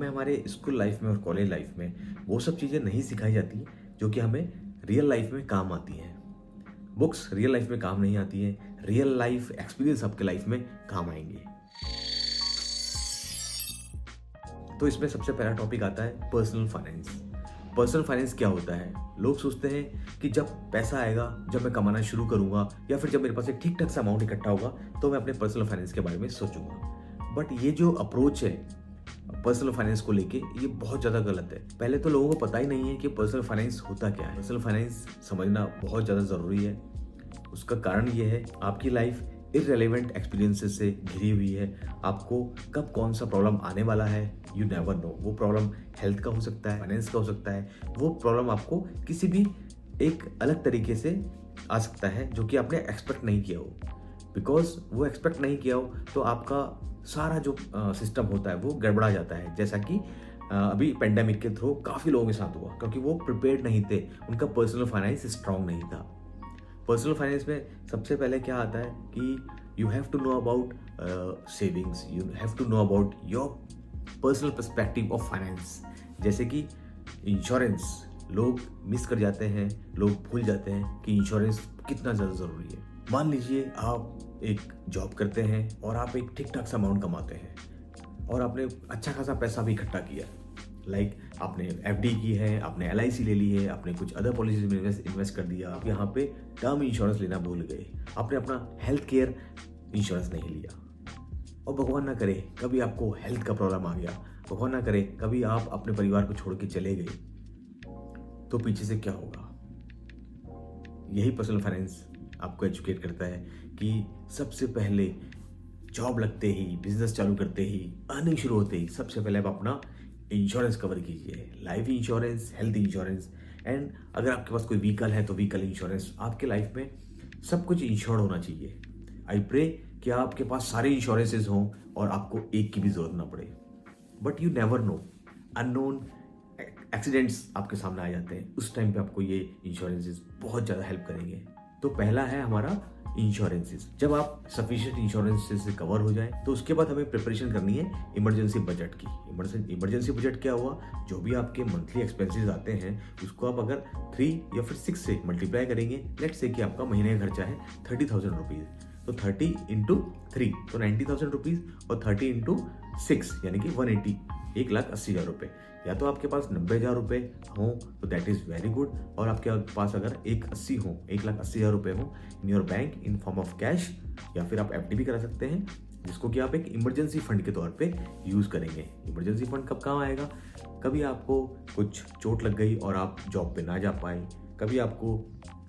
हमारे school life में और कॉलेज लाइफ में वो सब चीज़ें नहीं सिखाई जाती जो कि हमें रियल लाइफ में काम आती हैं। बुक्स रियल लाइफ में काम नहीं आती हैं, रियल लाइफ एक्सपीरियंस आपके लाइफ में काम आएंगे। तो इसमें सबसे पहला टॉपिक आता है पर्सनल फाइनेंस। पर्सनल फाइनेंस क्या होता है? लोग सोचते हैं कि जब पैसा आएगा, जब मैं कमाना शुरू करूंगा या फिर जब मेरे पास एक ठीक ठाक सा अमाउंट इकट्ठा होगा तो मैं अपने पर्सनल फाइनेंस के बारे में सोचूंगा। बट ये जो अप्रोच है पर्सनल फाइनेंस को लेके, ये बहुत ज़्यादा गलत है। पहले तो लोगों को पता ही नहीं है कि पर्सनल फाइनेंस होता क्या है। पर्सनल फाइनेंस समझना बहुत ज़्यादा ज़रूरी है। उसका कारण ये है, आपकी लाइफ इररेलेवेंट एक्सपीरियंसेस से घिरी हुई है। आपको कब कौन सा प्रॉब्लम आने वाला है यू नेवर नो। वो प्रॉब्लम हेल्थ का हो सकता है, फाइनेंस का हो सकता है। वो प्रॉब्लम आपको किसी भी एक अलग तरीके से आ सकता है जो कि आपने एक्सपेक्ट नहीं किया हो। बिकॉज वो एक्सपेक्ट नहीं किया हो तो आपका सारा जो सिस्टम होता है वो गड़बड़ा जाता है। जैसा कि अभी पेंडेमिक के थ्रू काफ़ी लोगों के साथ हुआ, क्योंकि वो प्रिपेयर्ड नहीं थे, उनका पर्सनल फाइनेंस स्ट्रांग नहीं था। पर्सनल फाइनेंस में सबसे पहले क्या आता है कि you have to know about savings, you have to know about your personal perspective of finance. जैसे कि इंश्योरेंस लोग मिस कर जाते हैं, लोग भूल जाते हैं कि इंश्योरेंस कितना ज़्यादा ज़रूरी है। मान लीजिए आप एक जॉब करते हैं और आप एक ठीक ठाक सा अमाउंट कमाते हैं और आपने अच्छा खासा पैसा भी इकट्ठा किया, लाइक आपने एफडी की है, आपने एलआईसी ले ली है, आपने कुछ अदर पॉलिसीज में इन्वेस्ट कर दिया। आप यहाँ पे टर्म इंश्योरेंस लेना भूल गए, आपने अपना हेल्थ केयर इंश्योरेंस नहीं लिया, और भगवान ना करे कभी आपको हेल्थ का प्रॉब्लम आ गया, भगवान ना करे कभी आप अपने परिवार को छोड़ के चले गए, तो पीछे से क्या होगा? यही पर्सनल फाइनेंस आपको एजुकेट करता है कि सबसे पहले जॉब लगते ही, बिजनेस चालू करते ही, अर्निंग शुरू होते ही सबसे पहले आप अपना इंश्योरेंस कवर कीजिए। Life insurance, health insurance, and अगर आपके पास कोई व्हीकल है तो व्हीकल इंश्योरेंस। आपके लाइफ में सब कुछ इंश्योर्ड होना चाहिए। आई प्रे कि आपके पास सारे इंश्योरेंसेज हों और आपको एक की भी जरूरत ना पड़े। But you never know, unknown accidents आपके सामने आ जाते हैं। उस टाइम पे आपको ये इंश्योरेंसेज बहुत ज़्यादा हेल्प करेंगे। तो पहला है हमारा इंश्योरेंसेस। जब आप सफिशिएंट इंश्योरेंसेस से कवर हो जाए तो उसके बाद हमें प्रिपरेशन करनी है इमरजेंसी बजट की। इमरजेंसी बजट क्या हुआ? जो भी आपके मंथली एक्सपेंसेस आते हैं उसको आप अगर 3 या फिर 6 से मल्टीप्लाई करेंगे, लेट्स से कि आपका महीने का खर्चा है 30,000 रुपीज़, तो 30 इंटू 3 तो 90,000 रुपीज़, और 30 इंटू 6 यानी कि 180, 1,80,000 रुपये। या तो आपके पास 90,000 रुपये हों तो दैट इज़ वेरी गुड, और आपके पास अगर 180 हो, 1,80,000 रुपये हो in your bank in form of cash, या फिर आप एफडी भी करा सकते हैं, जिसको कि आप एक इमरजेंसी फंड के तौर पे यूज़ करेंगे। इमरजेंसी फंड कब काम आएगा? कभी आपको कुछ चोट लग गई और आप जॉब पे ना जा पाए, कभी आपको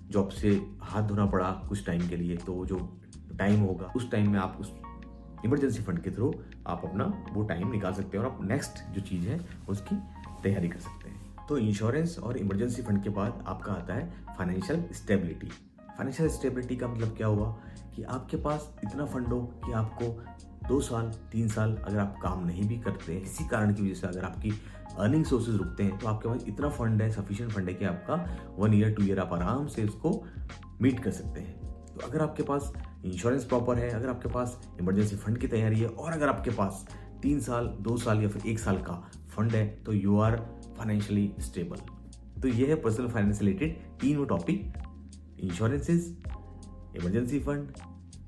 जॉब से हाथ धोना पड़ा कुछ टाइम के लिए, तो जो टाइम होगा उस टाइम में आप उस इमरजेंसी फंड के थ्रू आप अपना वो टाइम निकाल सकते हैं और आप नेक्स्ट जो चीज़ है उसकी तैयारी कर सकते हैं। तो इंश्योरेंस और इमरजेंसी फंड के बाद आपका आता है फाइनेंशियल स्टेबिलिटी। फाइनेंशियल स्टेबिलिटी का मतलब क्या हुआ कि आपके पास इतना फंड हो कि आपको 2 साल 3 साल अगर आप काम नहीं भी करते हैं, किसी कारण की वजह से अगर आपकी अर्निंग सोर्सेज रुकते हैं, तो आपके पास इतना फंड है, सफिशिएंट फंड है कि आपका 1 ईयर 2 ईयर आप आराम से उसको मीट कर सकते हैं। तो अगर आपके पास इंश्योरेंस प्रॉपर है, अगर आपके पास इमरजेंसी फंड की तैयारी है, और अगर आपके पास 3 साल 2 साल या फिर 1 साल का फंड है, तो यू आर फाइनेंशियली स्टेबल। तो ये है पर्सनल फाइनेंस से रिलेटेड तीनों topic: insurances, emergency fund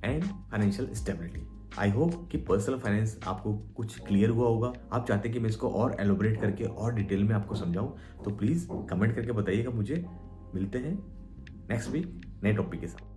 and financial stability. I hope कि पर्सनल फाइनेंस आपको कुछ क्लियर हुआ होगा। आप चाहते हैं कि मैं इसको और एलोबरेट करके और डिटेल में आपको समझाऊं तो प्लीज़ कमेंट करके बताइएगा मुझे। मिलते हैं नेक्स्ट वीक नए टॉपिक के साथ।